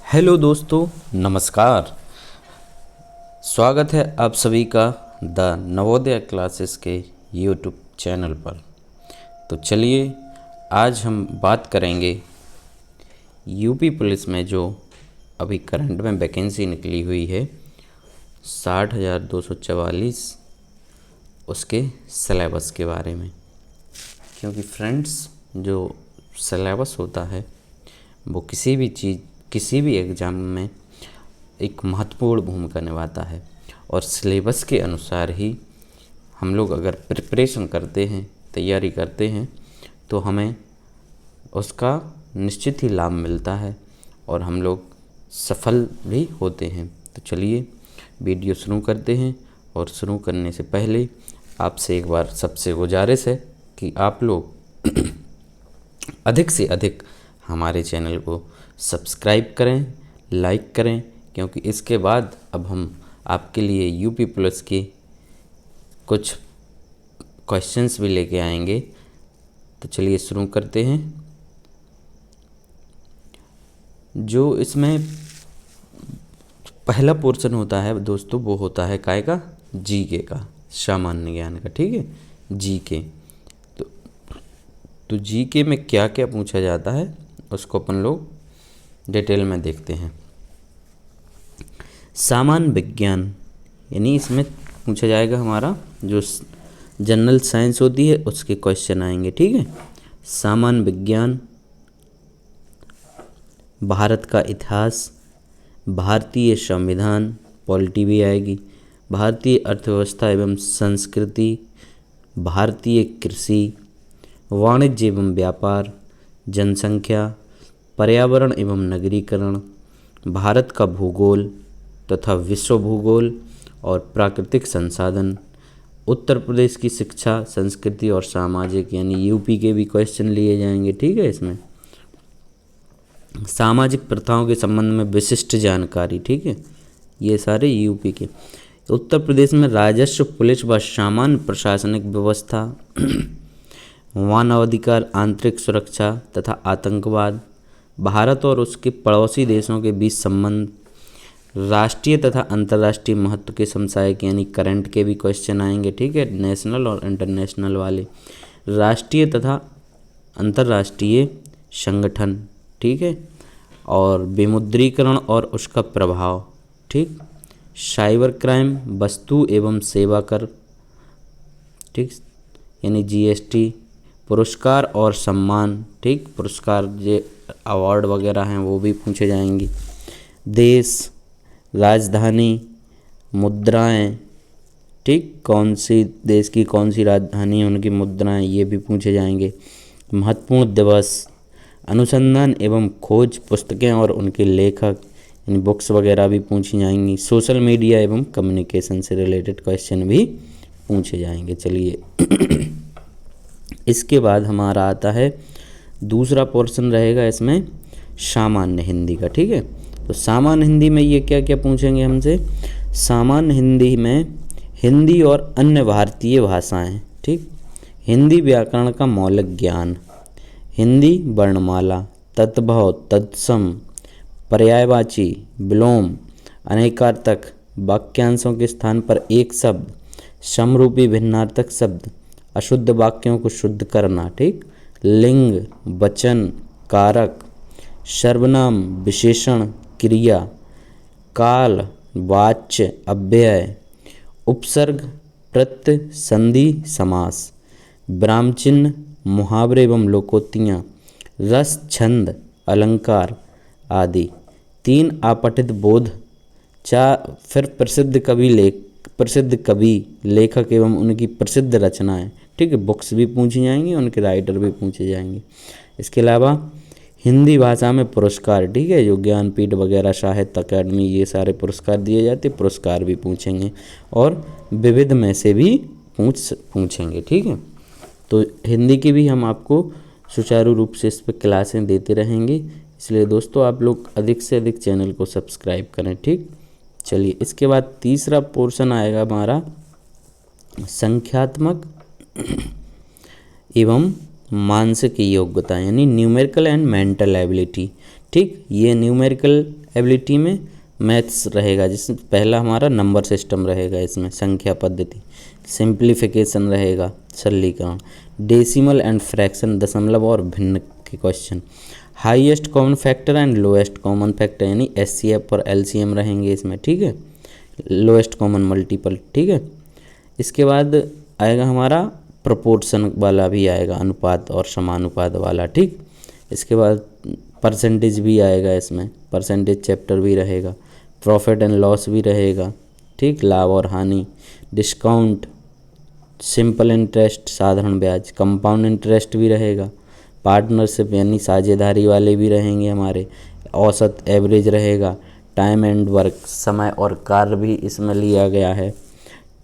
Hello दोस्तों, नमस्कार। स्वागत है आप सभी का द नवोदय क्लासेस के यूट्यूब चैनल पर। तो चलिए आज हम बात करेंगे यूपी पुलिस में जो अभी करंट में वैकेंसी निकली हुई है 60,244 उसके सिलेबस के बारे में। क्योंकि फ्रेंड्स, जो सिलेबस होता है वो किसी भी एग्ज़ाम में एक महत्वपूर्ण भूमिका निभाता है और सिलेबस के अनुसार ही हम लोग अगर प्रिपरेशन करते हैं, तैयारी करते हैं तो हमें उसका निश्चित ही लाभ मिलता है और हम लोग सफल भी होते हैं। तो चलिए वीडियो शुरू करते हैं। और शुरू करने से पहले आपसे एक बार सबसे गुजारिश है कि आप लोग अधिक से अधिक हमारे चैनल को सब्सक्राइब करें, लाइक करें, क्योंकि इसके बाद अब हम आपके लिए यूपी पुलिस की कुछ क्वेश्चंस भी लेके आएंगे। तो चलिए शुरू करते हैं। जो इसमें पहला पोर्शन होता है दोस्तों, वो होता है काय का, जीके का, सामान्य ज्ञान का। ठीक है, जीके। तो जीके में क्या क्या पूछा जाता है उसको अपन लोग डिटेल में देखते हैं। सामान्य विज्ञान यानी इसमें पूछा जाएगा हमारा जो जनरल साइंस होती है उसके क्वेश्चन आएंगे। ठीक है, सामान्य विज्ञान, भारत का इतिहास, भारतीय संविधान, पॉलिटी भी आएगी, भारतीय अर्थव्यवस्था एवं संस्कृति, भारतीय कृषि, वाणिज्य एवं व्यापार, जनसंख्या, पर्यावरण एवं नगरीकरण, भारत का भूगोल तथा विश्व भूगोल और प्राकृतिक संसाधन, उत्तर प्रदेश की शिक्षा, संस्कृति और सामाजिक, यानी यूपी के भी क्वेश्चन लिए जाएंगे। ठीक है, इसमें सामाजिक प्रथाओं के संबंध में विशिष्ट जानकारी। ठीक है, ये सारे यूपी के। उत्तर प्रदेश में राजस्व, पुलिस व सामान्य प्रशासनिक व्यवस्था, मानवाधिकार, आंतरिक सुरक्षा तथा आतंकवाद, भारत और उसके पड़ोसी देशों के बीच संबंध, राष्ट्रीय तथा अंतर्राष्ट्रीय महत्व के समसामयिक यानी करंट के भी क्वेश्चन आएंगे। ठीक है, नेशनल और इंटरनेशनल वाले, राष्ट्रीय तथा अंतर्राष्ट्रीय संगठन। ठीक है, और विमुद्रीकरण और उसका प्रभाव। ठीक, साइबर क्राइम, वस्तु एवं सेवा कर, ठीक, यानी जीएसटी, पुरस्कार और सम्मान। ठीक, पुरस्कार जो अवार्ड वगैरह हैं वो भी पूछे जाएंगे। देश, राजधानी, मुद्राएं। ठीक, कौन सी देश की कौन सी राजधानी है, उनकी मुद्राएं, ये भी पूछे जाएंगे। महत्वपूर्ण दिवस, अनुसंधान एवं खोज, पुस्तकें और उनके लेखक यानी बुक्स वगैरह भी पूछी जाएंगी। सोशल मीडिया एवं कम्युनिकेशन से रिलेटेड क्वेश्चन भी पूछे जाएंगे। चलिए इसके बाद हमारा आता है दूसरा पोर्शन रहेगा इसमें सामान्य हिंदी का। ठीक है, तो सामान्य हिंदी में ये क्या क्या पूछेंगे हमसे। सामान्य हिंदी में हिंदी और अन्य भारतीय भाषाएं। ठीक, हिंदी व्याकरण का मौलिक ज्ञान, हिंदी वर्णमाला, तद्भव, तत्सम, पर्यायवाची, विलोम, अनेकार्थक, वाक्यांशों के स्थान पर एक शब्द, समरूपी भिन्नार्थक शब्द, अशुद्ध वाक्यों को शुद्ध करना। ठीक, लिंग, वचन, कारक, सर्वनाम, विशेषण, क्रिया, काल, वाच्य, अव्यय, उपसर्ग, प्रत्यय, संधि, समास, विरामचिह्न, मुहावरे एवं लोकोक्तियाँ, रस, छंद, अलंकार आदि। 3 अपठित बोध। 4 फिर प्रसिद्ध कवि, लेखक एवं उनकी प्रसिद्ध रचनाएं। ठीक है, बुक्स भी पूछी जाएंगी, उनके राइटर भी पूछे जाएंगे। इसके अलावा हिंदी भाषा में पुरस्कार। ठीक है, जो ज्ञानपीठ वगैरह, साहित्य अकादमी, ये सारे पुरस्कार दिए जाते, पुरस्कार भी पूछेंगे और विविध में से भी पूछेंगे। ठीक है, तो हिंदी की भी हम आपको सुचारू रूप से इस पर क्लासें देते रहेंगे। इसलिए दोस्तों आप लोग अधिक से अधिक चैनल को सब्सक्राइब करें। ठीक, चलिए इसके बाद तीसरा पोर्शन आएगा हमारा संख्यात्मक एवं मानसिक योग्यता यानी न्यूमेरिकल एंड मेंटल एबिलिटी। ठीक, ये न्यूमेरिकल एबिलिटी में मैथ्स रहेगा, जिसमें पहला हमारा नंबर सिस्टम रहेगा, इसमें संख्या पद्धति, सिंप्लीफिकेशन रहेगा, सरलीकरण, डेसिमल एंड फ्रैक्शन, दशमलव और भिन्न के question, highest common factor and lowest common factor यानी एचसीएफ और एलसीएम रहेंगे इसमें, ठीक है, लोएस्ट कॉमन मल्टीपल, ठीक है। इसके बाद आएगा हमारा प्रोपोर्शन वाला भी आएगा, अनुपात और समानुपात वाला, ठीक। इसके बाद परसेंटेज भी आएगा, इसमें परसेंटेज चैप्टर भी रहेगा, प्रॉफिट एंड लॉस भी रहेगा, ठीक, लाभ और हानि, डिस्काउंट, सिंपल इंटरेस्ट साधारण ब्याज, कंपाउंड इंटरेस्ट भी रहेगा, पार्टनरशिप यानी साझेदारी वाले भी रहेंगे हमारे, औसत एवरेज रहेगा, टाइम एंड वर्क समय और कार्य भी इसमें लिया गया है,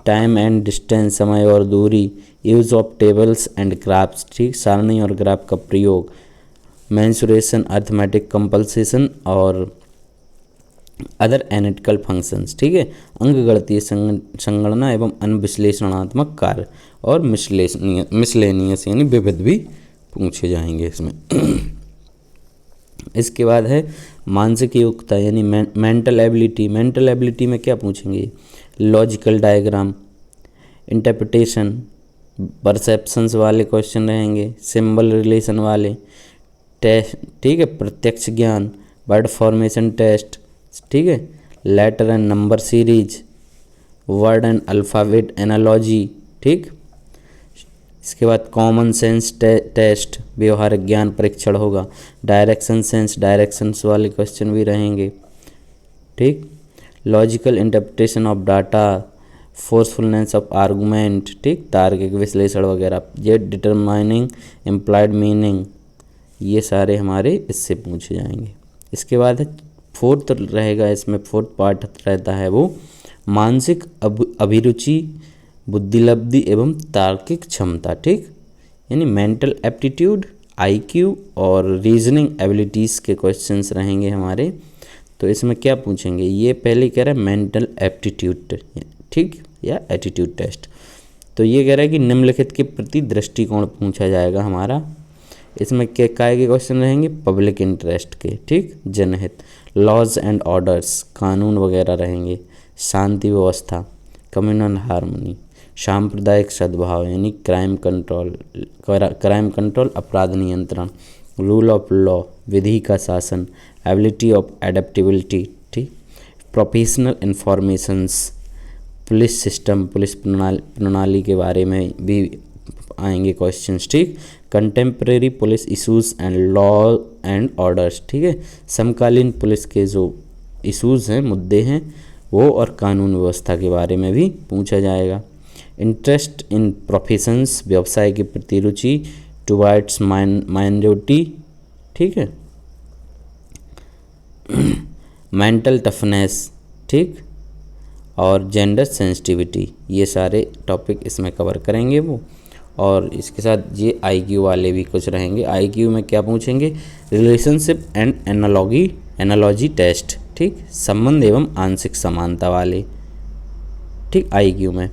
टाइम एंड डिस्टेंस समय और दूरी, use of tables and graphs, ठीक, सारणी और ग्राफ का प्रयोग, मेंसुरेशन, अर्थमेटिक कंपल्सेशन और अदर एनालिटिकल फंक्शंस, ठीक है, अंकगणितीय संगणना एवं अन्य विश्लेषणात्मक कार्य और मिसलेनियस यानी विविध भी पूछे जाएंगे इसमें। इसके बाद है मानसिक योग्यता यानी मेंटल एबिलिटी। मेंटल एबिलिटी में क्या पूछेंगे, लॉजिकल डायग्राम, इंटरप्रिटेशन, परसेप्शंस वाले क्वेश्चन रहेंगे, सिंबल रिलेशन वाले टेस्ट, ठीक है, प्रत्यक्ष ज्ञान, वर्ड फॉर्मेशन टेस्ट, ठीक है, letter and number series, word and alphabet analogy, ठीक। इसके बाद कॉमन सेंस टेस्ट, व्यवहारिक ज्ञान परीक्षण होगा, डायरेक्शन सेंस, डायरेक्शंस वाले क्वेश्चन भी रहेंगे, ठीक, logical interpretation of data, forcefulness of argument, ठीक, तार्किक विश्लेषण वगैरह, ये डिटरमाइनिंग इम्प्लाइड मीनिंग, ये सारे हमारे इससे पूछे जाएंगे। इसके बाद है फोर्थ रहेगा, इसमें फोर्थ पार्ट रहता है वो मानसिक अभिरुचि, बुद्धिलब्धि एवं तार्किक क्षमता, ठीक, यानी मेंटल एप्टीट्यूड, आईक्यू और रीजनिंग एबिलिटीज़ के क्वेश्चंस रहेंगे हमारे। तो इसमें क्या पूछेंगे, ये पहले कह रहा है मेंटल एप्टीट्यूड, ठीक, या एटीट्यूड टेस्ट। तो ये कह रहा है कि निम्नलिखित के प्रति दृष्टिकोण पूछा जाएगा हमारा। इसमें क्या काय के क्वेश्चन रहेंगे, पब्लिक इंटरेस्ट के, ठीक, जनहित, लॉज एंड ऑर्डर्स, कानून वगैरह रहेंगे, शांति व्यवस्था, कम्युनल हार्मनी, सांप्रदायिक सद्भाव यानी क्राइम कंट्रोल अपराध नियंत्रण, रूल ऑफ लॉ विधि का शासन, एबिलिटी ऑफ एडेप्टेबिलिटी, ठीक, professional informations, police system police प्रणाली के बारे में भी आएंगे क्वेश्चंस, ठीक, contemporary police issues and law and orders, ठीक है, समकालीन पुलिस के जो इशूज़ हैं, मुद्दे हैं वो, और कानून व्यवस्था के बारे में भी पूछा जाएगा। इंटरेस्ट इन प्रोफेशंस, व्यवसाय की प्रति रुचि, टुवर्ड्स माइनॉरिटी, ठीक है, मेंटल टफनेस, ठीक, और जेंडर सेंसिटिविटी, ये सारे टॉपिक इसमें कवर करेंगे वो। और इसके साथ ये आईक्यू वाले भी कुछ रहेंगे। आईक्यू में क्या पूछेंगे, रिलेशनशिप एंड एनालॉजी टेस्ट, ठीक, संबंध एवं आंशिक समानता वाले, ठीक, आईक्यू में।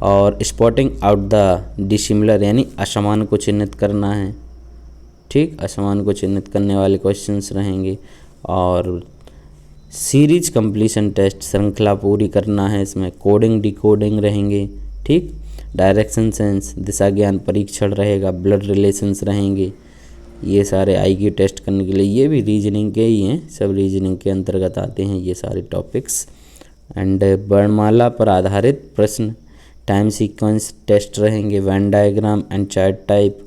और स्पॉटिंग आउट द डिसिमिलर यानी असमान को चिन्हित करना है, ठीक, असमान को चिन्हित करने वाले क्वेश्चंस रहेंगे। और सीरीज कंप्लीशन टेस्ट, श्रृंखला पूरी करना है इसमें, कोडिंग डिकोडिंग रहेंगे, ठीक, डायरेक्शन सेंस, दिशा ज्ञान परीक्षण रहेगा, ब्लड रिलेशंस रहेंगे। ये सारे आईक्यू टेस्ट करने के लिए, ये भी रीजनिंग के ही हैं, सब रीजनिंग के अंतर्गत आते हैं ये सारे टॉपिक्स। एंड वर्णमाला पर आधारित प्रश्न, टाइम सीक्वेंस टेस्ट रहेंगे, Venn diagram and chart type,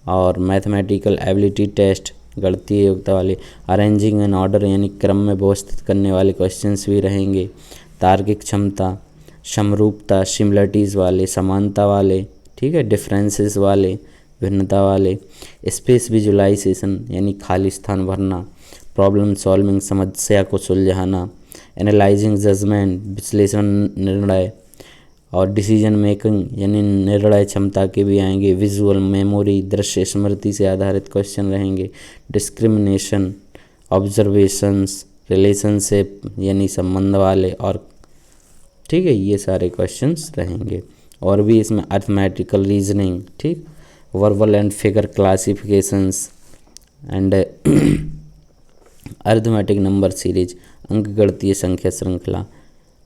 और मैथमेटिकल एबिलिटी टेस्ट, गणितीय योग्यता वाले, अरेंजिंग एन ऑर्डर यानी क्रम में व्यवस्थित करने वाले क्वेश्चंस भी रहेंगे, तार्किक क्षमता, समरूपता, सिमिलरिटीज़ वाले, समानता वाले, ठीक है, डिफरेंसेस वाले, भिन्नता वाले, स्पेस विजुलाइजेशन यानी खाली स्थान भरना, प्रॉब्लम सॉल्विंग समस्या को सुलझाना, एनालाइजिंग जजमेंट विश्लेषण निर्णय, और डिसीजन मेकिंग यानी निर्णय क्षमता के भी आएंगे, विजुअल मेमोरी दृश्य स्मृति से आधारित क्वेश्चन रहेंगे, डिस्क्रिमिनेशन, ऑब्जर्वेशंस, रिलेशनशिप यानी संबंध वाले, और ठीक है, ये सारे क्वेश्चंस रहेंगे। और भी इसमें अर्थमेटिकल रीजनिंग, ठीक, verbal and figure classifications, and arithmetic number series, अंकगणितीय संख्या श्रृंखला।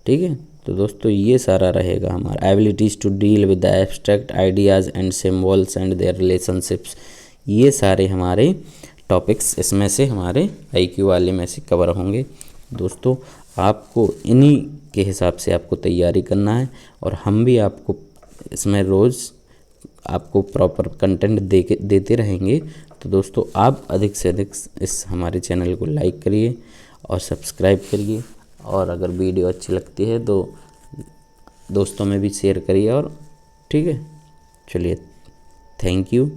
ठीक है, तो दोस्तों ये सारा रहेगा हमारा। Abilities to deal with the abstract ideas and symbols and their relationships, ये सारे हमारे टॉपिक्स इसमें से हमारे आईक्यू वाले में से कवर होंगे। दोस्तों आपको इन्हीं के हिसाब से आपको तैयारी करना है, और हम भी आपको इसमें रोज़ आपको प्रॉपर कंटेंट देते रहेंगे। तो दोस्तों आप अधिक से अधिक इस हमारे चैनल को लाइक करिए और सब्सक्राइब करिए, और अगर वीडियो अच्छी लगती है तो दोस्तों में भी शेयर करिए। और ठीक है, चलिए, थैंक यू।